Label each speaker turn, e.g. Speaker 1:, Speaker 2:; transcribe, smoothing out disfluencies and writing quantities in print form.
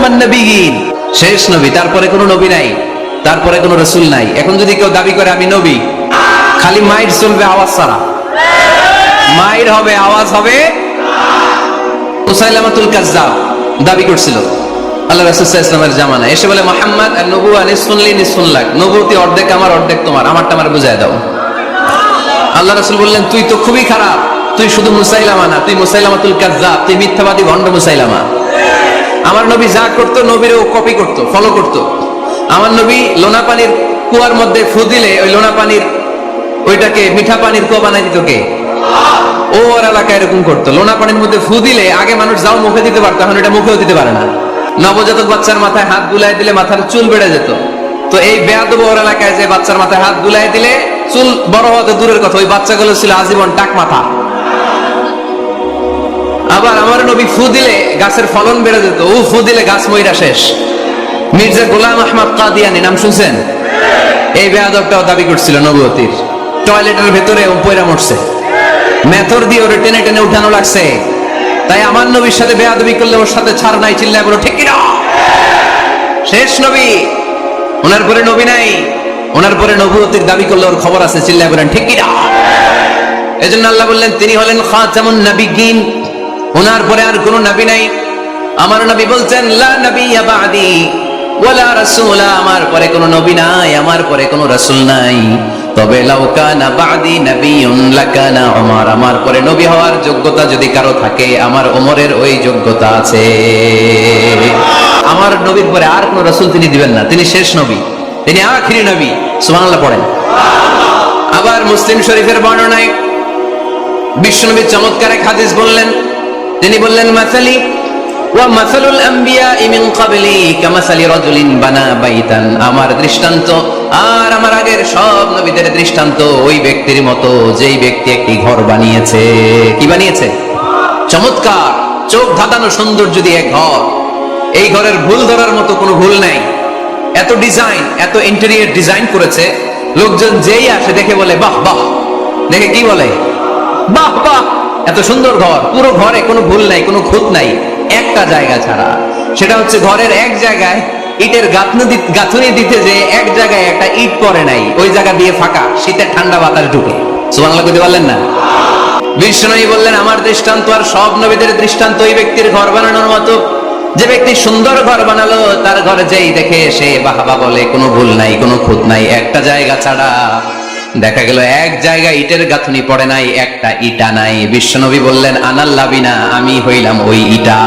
Speaker 1: খাতামান নবিয়্যিন, শেষ নবী, তারপরে কোনো নবী নাই, তারপরে কোনো রাসূল নাই। এখন যদি কেউ দাবি করে আমি নবী, খালি মাইর চলবে, আওয়াজ ছাড়া। মাইর হবে, আওয়াজ হবে। মুসাইলামাতুল কাজ্জাব দাবি করছিল আল্লাহ রাসূল সাল্লাল্লাহু আলাইহি ওয়াসাল্লামের জামানায়, এসে বলে মুহাম্মদ আর নবুওয়া নিসফুন লি নিসফুন লাক, নবুয়তি অর্ধেক আমার অর্ধেক তোমার, আমারটা আমার বুঝায় দাও। আল্লাহ রাসূল বললেন তুই তো খুবই খারাপ, তুই শুধু মুসাইলামা না, তুই মুসাইলামাতুল কাজ্জাব, তুই মিথ্যাবাদী ভণ্ড মুসাইলামা। আমার নবী যা করতো নবীরও কপি করতো, ফলো করতো। আমার নবী লোনা পানির কুয়ার মধ্যে ফু দিলে ওই লোনা পানির ওইটাকে মিঠা পানির কুয়া বানাই দিত কে? ও ওর এলাকায় এরকম করতো, লোনা পানির মধ্যে ফু দিলে আগে মানুষ যাও মুখে দিতে পারতো, এখন এটা মুখেও দিতে পারে না। নবজাতক বাচ্চার মাথায় হাত বুলাই দিলে মাথার চুল বেড়ে যেত। তো এই বেয়াদব ওর এলাকায় যে বাচ্চার মাথায় হাত বুলাই দিলে চুল বড় হওয়া দূরের কথা, ওই বাচ্চাগুলো ছিল আজীবন টাক মাথা। আবার আমার নবী ফু দিলে গাছের ফলন বেড়ে যেত, ও ফু দিলে গাছ মইরা শেষ। মির্জা গোলাম আহমদ কাদিয়ানী নাম শুনছেন? এই বেয়াদবটাও দাবি করছিল নবুয়তির। টয়লেটের ভেতরে ও পয়রা মরছে, মেথর দিয়ে ওরে টেনে টেনে উঠানো লাগছে। তাই আমার নবীর সাথে বেয়াদবি করলে ওর সাথে ছাড় নাই, চিল্লায় বলো ঠিক কিনা? শেষ নবী, ওনার পরে নবী নাই, ওনার পরে নবুয়তির দাবি করলে ওর খবর আছে, চিল্লায় বলেন ঠিক কিনা? এজন্য আল্লাহ বললেন তিনি হলেন খাতামুন নবিয়্যিন, ওনার পরে আর কোনো নবী নাই। আমার নবী বলছেন লা নাবিয়্যা বা'দি ওয়ালা রাসূলা, আমার পরে কোনো নবী নাই, আমার পরে কোনো রাসূল নাই। তবে লাউ কানা বা'দি নাবিয়্যুন লাকানা উমর, আমার পরে নবী হওয়ার যোগ্যতা যদি কারো থাকে আমার ওমরের ওই যোগ্যতা আছে। আমার নবীর পরে আর কোনো রাসূল তিনি দিবেন না, তিনি শেষ নবী, তিনি আখিরি নবী। সুবহানাল্লাহ পড়েন। আবার মুসলিম শরীফের বর্ণনায় বিশ্বনবী চমৎকার এক হাদিস বললেন, তিনি বললেন মাসালি ওয়া মাসালুল আমবিয়া মিন ক্বাবলি কামাসালি রাজুলিন বানা বাইতান, আমার দৃষ্টান্ত আর আমার আগের সব নবীদের দৃষ্টান্ত ওই ব্যক্তির মতো যেই ব্যক্তি একটি ঘর বানিয়েছে। কি বানিয়েছে? চমৎকার, চোখ ধাঁধানো সৌন্দর্য দিয়ে ঘর। এই ঘরের ভুল ধরার মতো কোনো ভুল নাই। এত ডিজাইন, এত ইন্টেরিয়র ডিজাইন করেছে, লোকজন যেই আসে দেখে বলে বাহ বাহ, দেখে কি বলে? বাহ বাহ, এত সুন্দর ঘর। পুরো ঘরে কোনো ভুল নাই, কোনো খুঁত নাই, একটা জায়গা ছাড়া। সেটা হচ্ছে ঘরের এক জায়গায় ইটের গাঁথুনি দিতে যে এক জায়গায় একটা ইট পড়ে নাই, ওই জায়গা দিয়ে ফাঁকা, শীতের ঠান্ডা বাতাস ঢুকে। সুবহানাল্লাহ কইতে পারলেন না? বিশ্বনবী বললেন আমার দৃষ্টান্ত আর সব নবীদের দৃষ্টান্ত ওই ব্যক্তির ঘর বানানোর মতো, যে ব্যক্তি সুন্দর ঘর বানালো তার ঘরে যেই দেখে সে বাহবা বলে, কোনো ভুল নাই, কোনো খুঁত নাই, একটা জায়গা ছাড়া। দেখা গেল এক জায়গায় ইটের গাঁথুনি পড়ে নাই, একটা ইটা নাই। বিশ্বনবী বললেন আনাল লাবিনা, আমি হইলাম ওই ইটা।